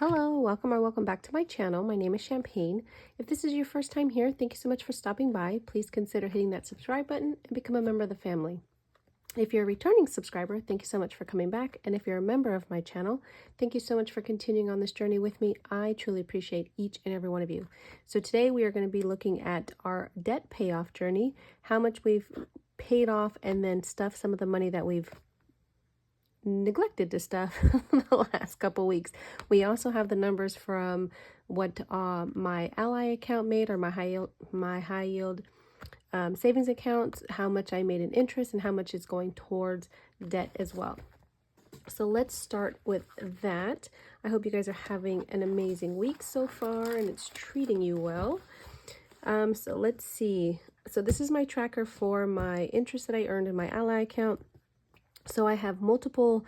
Hello, welcome or welcome back to my channel. My name is Champagne. If this is your first time here, thank you so much for stopping by. Please consider hitting that subscribe button and become a member of the family. If you're a returning subscriber, thank you so much for coming back. And if you're a member of my channel, thank you so much for continuing on this journey with me. I truly appreciate each and every one of you. So today we are going to be looking at our debt payoff journey, how much we've paid off, and then some of the money that we've neglected to stuff the last couple weeks. We also have the numbers from what my ally account made, or my high yield savings account, how much I made in interest and how much is going towards debt as well. So let's start with that. I hope you guys are having an amazing week so far and it's treating you well. So let's see. So this is my tracker for my interest that I earned in my ally account. So I have multiple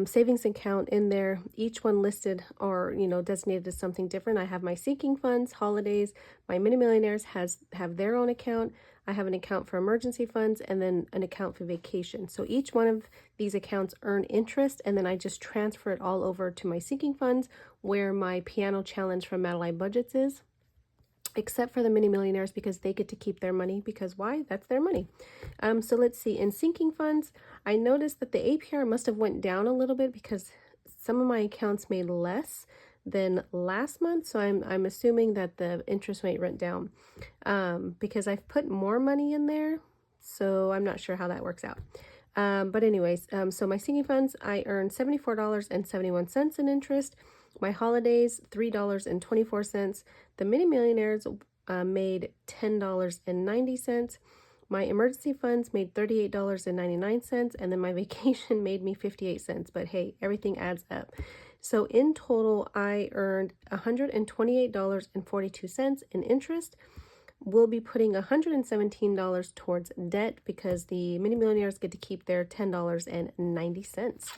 savings account in there, each one listed or, designated as something different. I have my sinking funds, holidays, my mini millionaires have their own account. I have an account for emergency funds and then an account for vacation. So each one of these accounts earn interest, and then I just transfer it all over to my sinking funds where my piano challenge from Madeline Budgets is. Except for the mini millionaires, because they get to keep their money, because why? That's their money. So let's see, in sinking funds, I noticed that the APR must have went down a little bit because some of my accounts made less than last month. So I'm assuming that the interest rate went down because I've put more money in there. So I'm not sure how that works out. But anyways, so my sinking funds, I earned $74.71 in interest. My holidays, $3.24. The mini millionaires made $10.90. My emergency funds made $38.99, and then my vacation made me 58 cents. But hey, everything adds up. So in total, I earned $128.42 in interest. We'll be putting $117 towards debt because the mini millionaires get to keep their $10.90.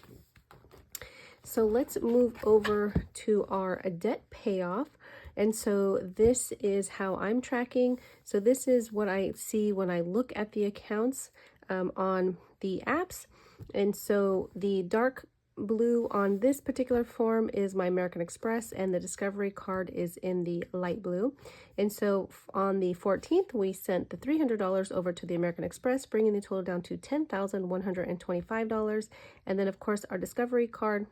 So let's move over to our debt payoff. And so this is how I'm tracking. So this is what I see when I look at the accounts on the apps. And so the dark blue on this particular form is my American Express, and the Discovery card is in the light blue. And so on the 14th, we sent the $300 over to the American Express, bringing the total down to $10,125. And then of course our Discovery card,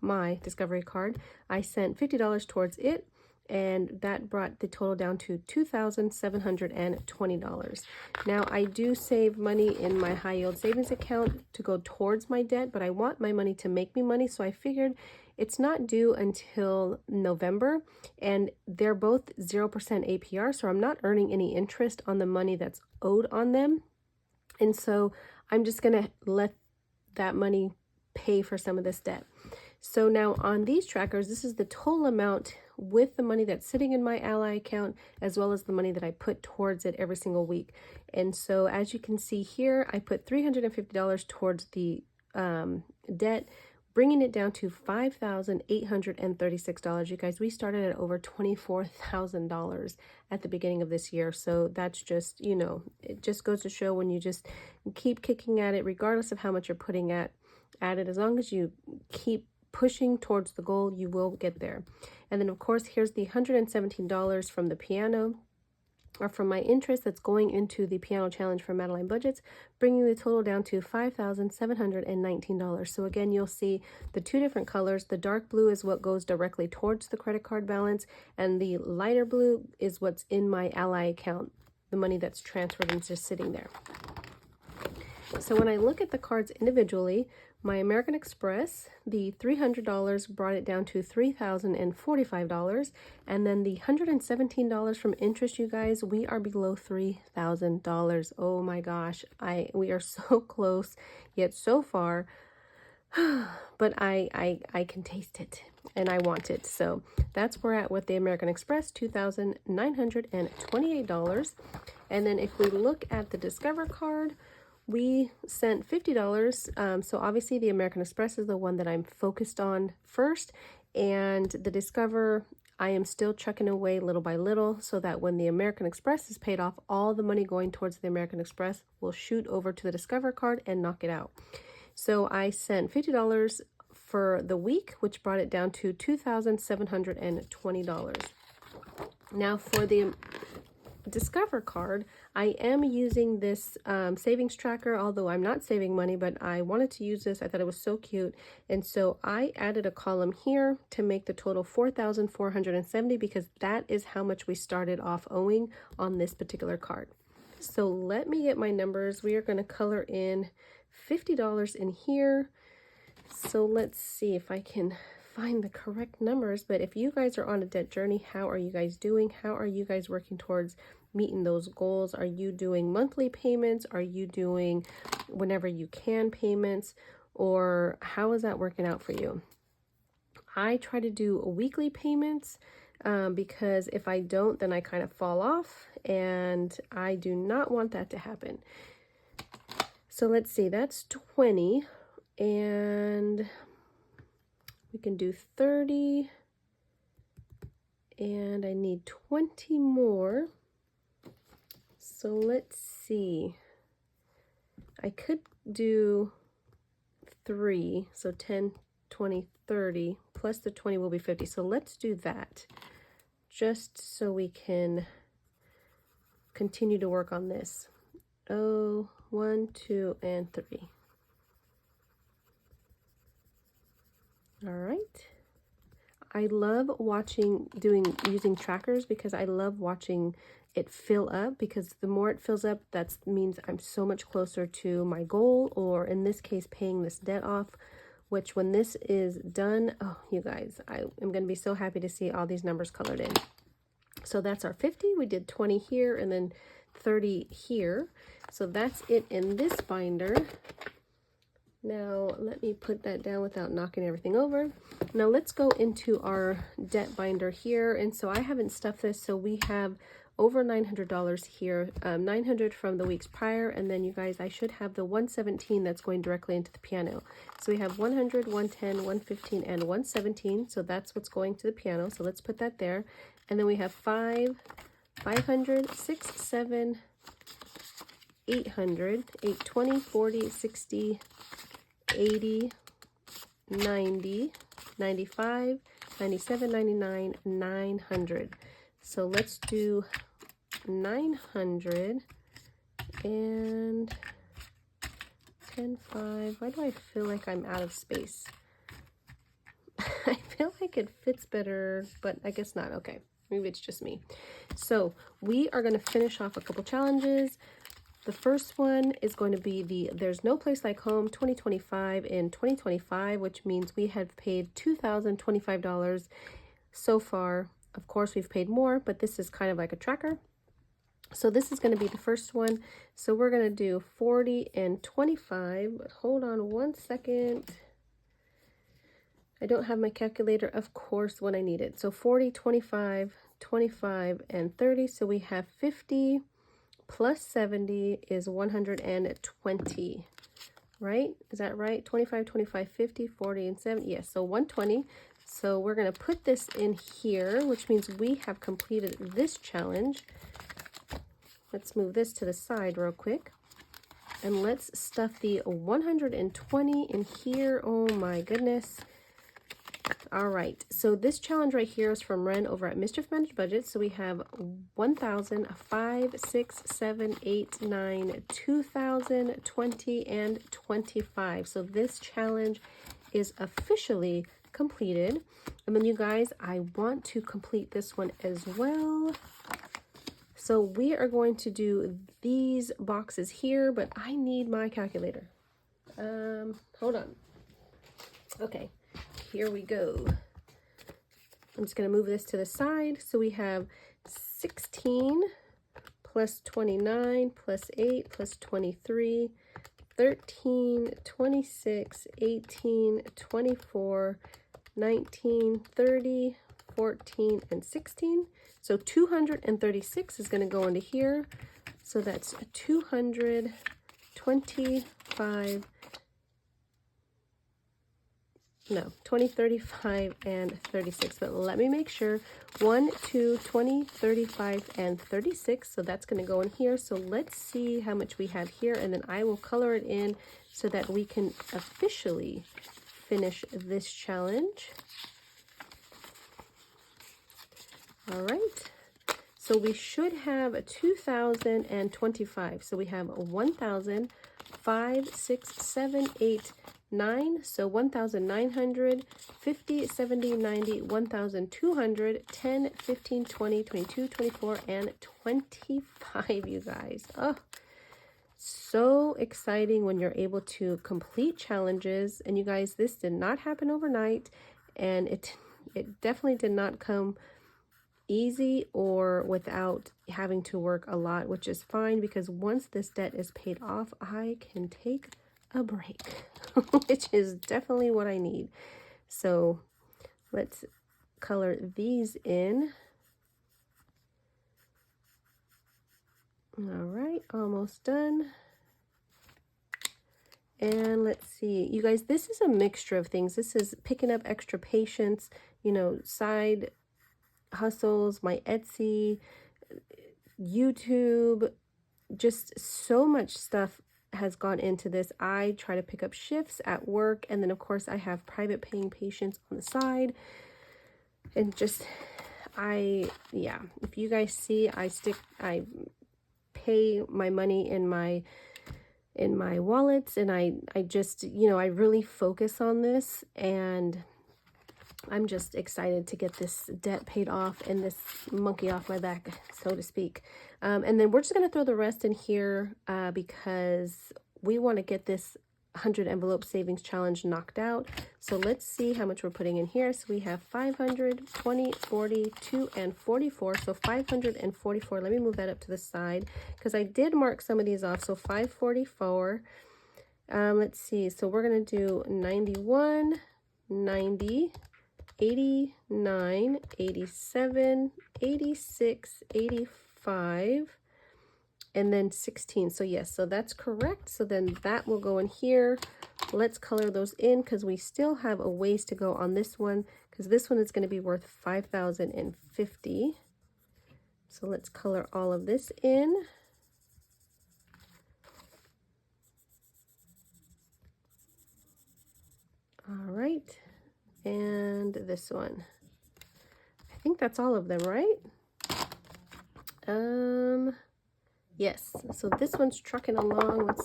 my Discovery card, I sent $50 towards it, and that brought the total down to $2,720. Now I do save money in my high yield savings account to go towards my debt, but I want my money to make me money, so I figured it's not due until November, and they're both 0% APR, so I'm not earning any interest on the money that's owed on them. And so I'm just gonna let that money pay for some of this debt. So now on these trackers, this is the total amount with the money that's sitting in my ally account, as well as the money that I put towards it every single week. And so as you can see here, I put $350 towards the debt, bringing it down to $5,836. You guys, we started at over $24,000 at the beginning of this year. So that's just, it just goes to show when you just keep kicking at it, regardless of how much you're putting at it, as long as you keep pushing towards the goal, you will get there. And then of course, here's the $117 from the piano, or from my interest that's going into the piano challenge for Madeline Budgets, bringing the total down to $5,719. So again, you'll see the two different colors. The dark blue is what goes directly towards the credit card balance, and the lighter blue is what's in my ally account, the money that's transferred and just sitting there. So when I look at the cards individually, my American Express, the $300 brought it down to $3,045. And then the $117 from interest, you guys, we are below $3,000. Oh my gosh, we are so close, yet so far. But I can taste it and I want it. So that's where we're at with the American Express, $2,928. And then if we look at the Discover card, we sent $50. So obviously the American Express is the one that I'm focused on first, and the Discover, I am still chucking away little by little, so that when the American Express is paid off, all the money going towards the American Express will shoot over to the Discover card and knock it out. So I sent $50 for the week, which brought it down to $2,720. Now for the Discover card, I am using this savings tracker, although I'm not saving money, but I wanted to use this. I thought it was so cute. And so I added a column here to make the total $4,470 because that is how much we started off owing on this particular card. So let me get my numbers. We are going to color in $50 in here. So let's see if I can find the correct numbers. But if you guys are on a debt journey, how are you guys doing? How are you guys working towards meeting those goals? Are you doing monthly payments? Are you doing whenever you can payments? Or how is that working out for you? I try to do weekly payments because if I don't, then I kind of fall off, and I do not want that to happen. So let's see, that's 20, and we can do 30, and I need 20 more. So let's see, I could do 3, so 10, 20, 30, plus the 20 will be 50. So let's do that, just so we can continue to work on this. Oh, 1, 2, and 3. All right. I love using trackers because I love watching it fill up, because the more it fills up, that means I'm so much closer to my goal, or in this case, paying this debt off, which when this is done, oh, you guys, I am going to be so happy to see all these numbers colored in. So that's our 50. We did 20 here and then 30 here. So that's it in this binder. Now, let me put that down without knocking everything over. Now, let's go into our debt binder here. And so I haven't stuffed this, so we have over $900 here, 900 from the weeks prior, and then you guys, I should have the 117 that's going directly into the piano. So we have 100, 110, 115, and 117, so that's what's going to the piano, so let's put that there. And then we have 500, 6, 7, 800, 820, 40, 60, 80, 90, 95, 97, 99, 900. So let's do 900 and 10, 5. Why do I feel like I'm out of space? I feel like it fits better, but I guess not. Okay, maybe it's just me. So we are going to finish off a couple challenges. The first one is going to be the There's No Place Like Home 2025 in 2025, which means we have paid $2,025 so far. Of course, we've paid more, but this is kind of like a tracker. So this is going to be the first one. So we're going to do 40 and 25, but hold on one second. I don't have my calculator, of course, when I need it. So 40, 25, 25, and 30. So we have 50 plus 70 is 120, right? Is that right? 25, 25, 50, 40, and 70. Yes, so 120. So we're going to put this in here, which means we have completed this challenge. Let's move this to the side real quick. And let's stuff the 120 in here. Oh my goodness. All right, so this challenge right here is from Ren over at Mischief Managed Budget. So we have 1,000, 5, 6, 7, 8, 9, 2,000, 20, and 25. So this challenge is officially completed. And then you guys, I want to complete this one as well. So we are going to do these boxes here, but I need my calculator. Hold on. Okay. Here we go. I'm just going to move this to the side. So we have 16 plus 29 plus 8 plus 23, 13, 26, 18, 24, 19, 30, 14, and 16. So 236 is going to go into here. So that's 225, no, 20, 35, and 36. But let me make sure. 1, 2, 20, 35, and 36. So that's going to go in here. So let's see how much we have here, and then I will color it in so that we can officially finish this challenge. All right. So we should have 2,025. So we have 1,000, 5, 6, 7, 8, 9. So 1,900, 50, 70, 90, 1,200, 10, 15, 20, 22, 24, and 25, you guys. Oh, so exciting when you're able to complete challenges. And you guys, this did not happen overnight, and it definitely did not come easy or without having to work a lot, which is fine, because once this debt is paid off, I can take a break, which is definitely what I need. So let's color these in. All right, almost done. And let's see, you guys, this is a mixture of things. This is picking up extra patience, you know, side hustles, my Etsy, YouTube, just so much stuff has gone into this. I try to pick up shifts at work, and then of course I have private paying patients on the side, and just yeah, if you guys see, I pay my money in my wallets, and I just, you know, I really focus on this, and I'm just excited to get this debt paid off and this monkey off my back, so to speak. And then we're just going to throw the rest in here because we want to get this 100 envelope savings challenge knocked out. So let's see how much we're putting in here. So we have 500, 20, 40, 2, and 44. So 544. Let me move that up to the side because I did mark some of these off. So 544. Let's see. So we're going to do 91, 90, 89, 87, 86, 85, and then 16. So yes, so that's correct. So then that will go in here. Let's color those in because we still have a ways to go on this one, because this one is going to be worth 5,050. So let's color all of this in. All right. And this one. I think that's all of them, right? Yes. So this one's trucking along.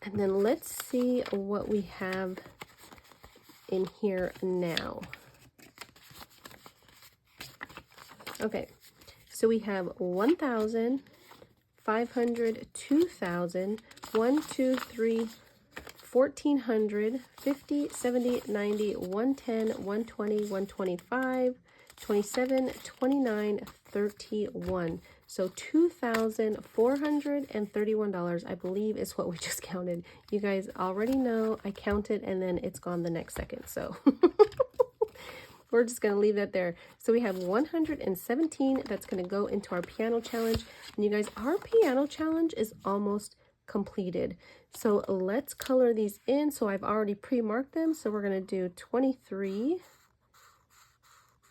And then let's see what we have in here now. Okay. So we have 1,000, 500, 2,000, 1, 2, 3, 1,400, 50, 70, 90, 110, 120, 125, 27, 29, 31. So $2,431, I believe, is what we just counted. You guys already know I counted and then it's gone the next second. So we're just going to leave that there. So we have 117 that's going to go into our piano challenge. And you guys, our piano challenge is almost completed. So let's color these in. So I've already pre-marked them. So we're going to do 23.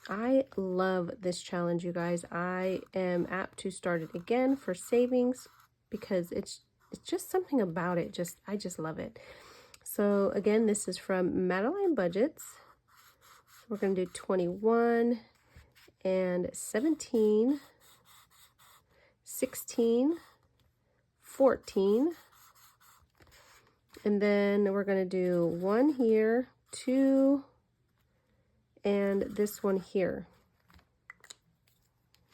I love this challenge, you guys. I am apt to start it again for savings because it's just something about it. I just love it. So again, this is from Madeline Budgets. We're going to do 21 and 17, 16, 14, and then we're going to do 1 here, 2, and this one here.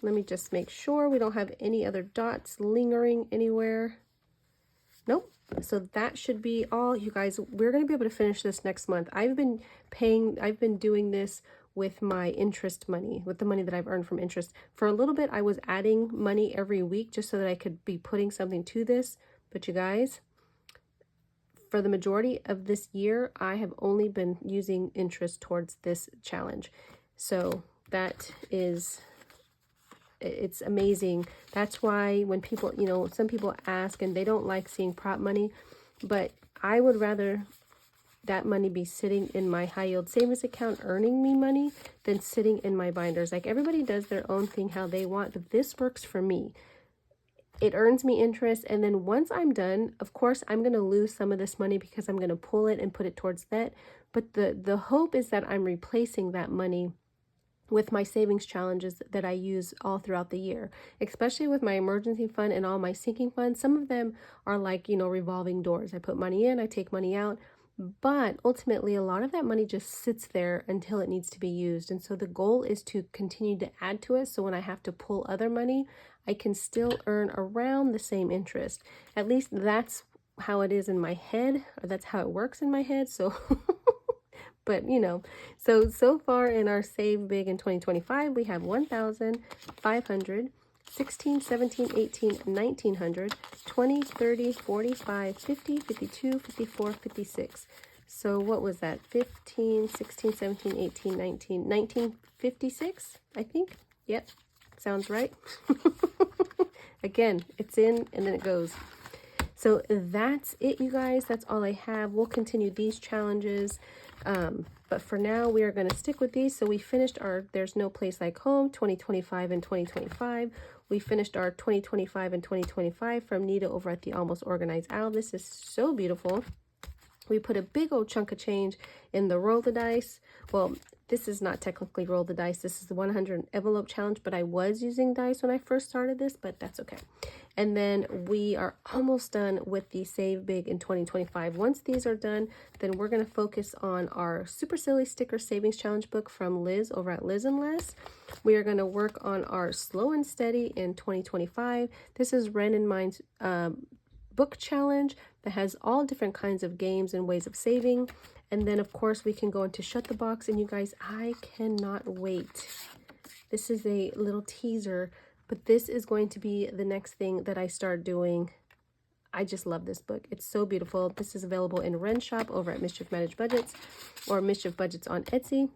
Let me just make sure we don't have any other dots lingering anywhere. Nope. So that should be all, you guys. We're going to be able to finish this next month. I've been doing this with my interest money, with the money that I've earned from interest. For a little bit, I was adding money every week just so that I could be putting something to this. But you guys, for the majority of this year, I have only been using interest towards this challenge. So that is, it's amazing. That's why when people, you know, some people ask and they don't like seeing prop money, but I would rather that money be sitting in my high yield savings account earning me money than sitting in my binders. Like, everybody does their own thing how they want, but this works for me. it earns me interest. And then once I'm done, of course, I'm going to lose some of this money because I'm going to pull it and put it towards debt. But the hope is that I'm replacing that money with my savings challenges that I use all throughout the year, especially with my emergency fund and all my sinking funds. Some of them are like, revolving doors. I put money in, I take money out. But ultimately, a lot of that money just sits there until it needs to be used. And so the goal is to continue to add to it. So when I have to pull other money, I can still earn around the same interest. At least that's how it is in my head, or that's how it works in my head. So, but so far in our Save Big in 2025, we have 1,500. 16, 17, 18, 1900, 20, 30, 45, 50, 52, 54, 56. So what was that? 15, 16, 17, 18, 19, 1956, I think. Yep, sounds right. Again, it's in and then it goes. So that's it, you guys. That's all I have. We'll continue these challenges. But for now, we are going to stick with these. So we finished our There's No Place Like Home 2025 and 2025. We finished our 2025 and 2025 from Nita over at the Almost Organized Owl. This is so beautiful. We put a big old chunk of change in the Roll the Dice. Well, this is not technically Roll the Dice. This is the 100 envelope challenge, but I was using dice when I first started this, but that's okay. And then we are almost done with the Save Big in 2025. Once these are done, then we're going to focus on our Super Silly Sticker Savings Challenge book from Liz over at Liz and Les. We are going to work on our Slow and Steady in 2025. This is Ren and Mine's book challenge that has all different kinds of games and ways of saving. And then, of course, we can go into Shut the Box. And you guys, I cannot wait. This is a little teaser, but this is going to be the next thing that I start doing. I just love this book. It's so beautiful. This is available in Ren Shop over at Mischief Managed Budgets or Mischief Budgets on Etsy,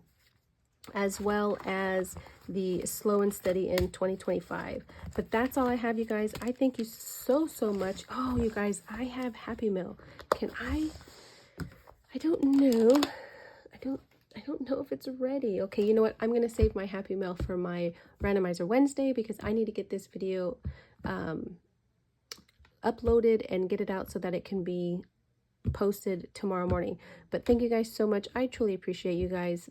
as well as the Slow and Steady in 2025. But that's all I have, you guys. I thank you so much. Oh, you guys, I have Happy Mail. I don't know. I don't know if it's ready. Okay, you know what? I'm going to save my Happy Mail for my Randomizer Wednesday because I need to get this video uploaded and get it out so that it can be posted tomorrow morning. But thank you guys so much. I truly appreciate you guys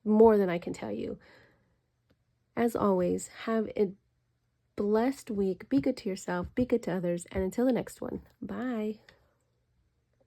more than I can tell you. As always, have a blessed week. Be good to yourself. Be good to others. And until the next one, bye.